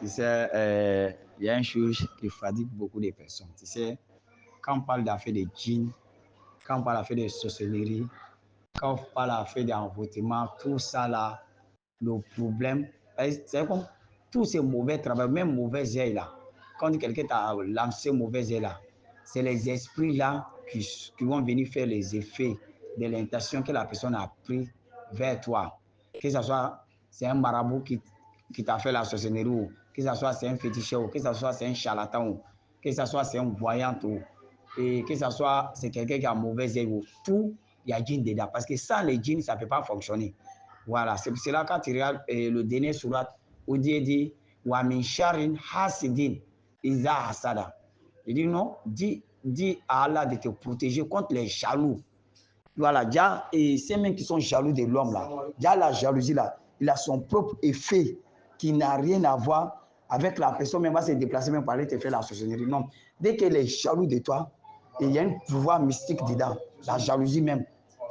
Tu sais, il y a une chose qui fatigue beaucoup de personnes. Tu sais, quand on parle d'affaires de djinns, quand on parle d'affaires de sorcellerie, quand on parle d'affaires d'envoûtement, tout ça là, le problème, c'est comme tous ces mauvais travaux, même mauvais œil là. Quand quelqu'un t'a lancé mauvais œil là, c'est les esprits là qui vont venir faire les effets de l'intention que la personne a pris vers toi. Que ce soit c'est un marabout qui t'a fait la sorcellerie, ou que ce soit c'est un féticheur, ou que ce soit c'est un charlatan, ou que ce soit c'est un voyant, ou et que ce soit c'est quelqu'un qui a mauvais œil, ou tout, il y a djinn dedans. Parce que sans les djinns, ça ne peut pas fonctionner. Voilà, c'est pour cela quand tu regardes le dernier surat, où Dieu dit wa min sharin hasidin iza hasada. Il dit non, dis à Allah de te protéger contre les jaloux. Voilà, déjà, et ces mêmes qui sont jaloux de l'homme là, déjà la jalousie là, il a son propre effet qui n'a rien à voir avec la personne, même va se déplacer, même pour aller te faire la sorcellerie. Non, dès qu'elle est jaloux de toi, il y a un pouvoir mystique dedans, la jalousie même,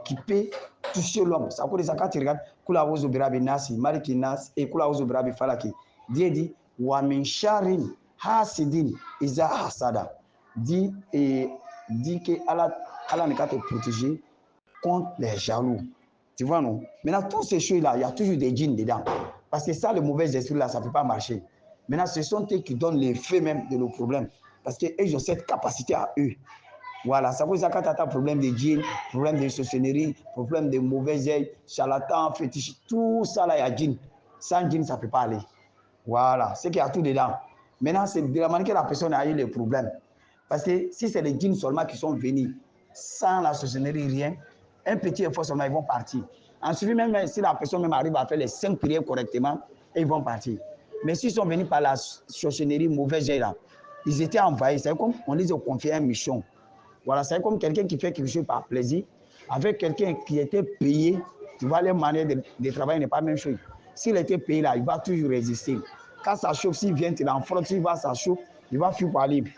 qui peut toucher l'homme. C'est à cause de ça, quand tu regardes, Kula Ozo Birabi Nasi, Maliki Nas et Kula Ozo Birabi Falaki, Dieu dit, Wa min sharin hasidin iza hasada. Dit que Allah ne peut te protéger contre les jaloux. Tu vois, non? Maintenant, tous ces choses-là, il y a toujours des djinns dedans. Parce que ça, le mauvais esprit-là, ça ne peut pas marcher. Maintenant, ce sont eux qui donnent l'effet même de nos problèmes. Parce qu'eux, ils ont cette capacité à eux. Voilà, ça veut dire quand tu as un problème de djinn, problème de sorcellerie, problème de mauvais œil, charlatan, fétiche, tout ça là, il y a djinn. Sans djinn, ça ne peut pas aller. Voilà, c'est qu'il y a tout dedans. Maintenant, c'est de la manière que la personne a eu les problèmes. Parce que si c'est les djinns seulement qui sont venus, sans la sorcellerie, rien, un petit effort seulement, ils vont partir. Ensuite, même si la personne même arrive à faire les 5 prières correctement, ils vont partir. Mais s'ils sont venus par la sorcellerie, mauvais œil là, ils étaient envahis. C'est comme on les a confié à une mission. Voilà, c'est comme quelqu'un qui fait quelque chose par plaisir, avec quelqu'un qui était payé. Tu vois, les manières de travail n'est pas la même chose. S'il était payé là, il va toujours résister. Quand ça chauffe, s'il vient, il enfronte, s'il va, ça chauffe, il va fuir par libre.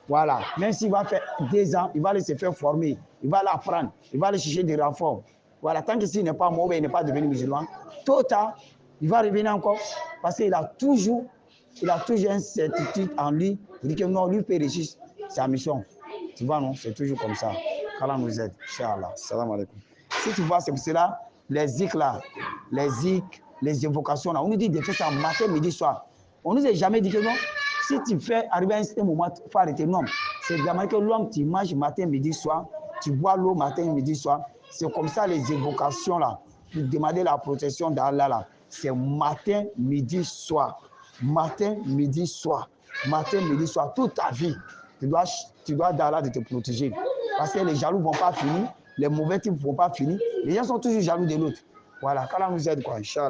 Voilà, même s'il va faire 2 ans, il va aller se faire former, il va l'apprendre, il va aller chercher des renforts. Voilà, tant que s'il n'est pas mauvais, il n'est pas devenu musulman, tôt ou tard, il va revenir encore parce qu'il a toujours une certitude en lui. Il dit que non, lui peut réussir sa mission. Tu vois, non, c'est toujours comme ça. Qu'Allah nous aide. Inch'Allah. Salam alaikum. Si tu vois, c'est pour cela, les zik là, les évocations là, on nous dit de faire ça matin, midi, soir. On ne nous a jamais dit que non. Si tu fais arriver à un moment, il faut arrêter. Non. C'est de la manière que l'homme, tu manges matin, midi, soir. Tu bois l'eau matin, midi, soir. C'est comme ça les évocations là. Pour demander la protection d'Allah là. C'est matin, midi, soir. Matin, midi, soir. Matin, midi, soir. Toute ta vie. Tu dois d'Allah de te protéger. Parce que les jaloux ne vont pas finir. Les mauvais types ne vont pas finir. Les gens sont toujours jaloux de l'autre. Voilà. Qu'Allah nous aide, quoi. Inch'Allah.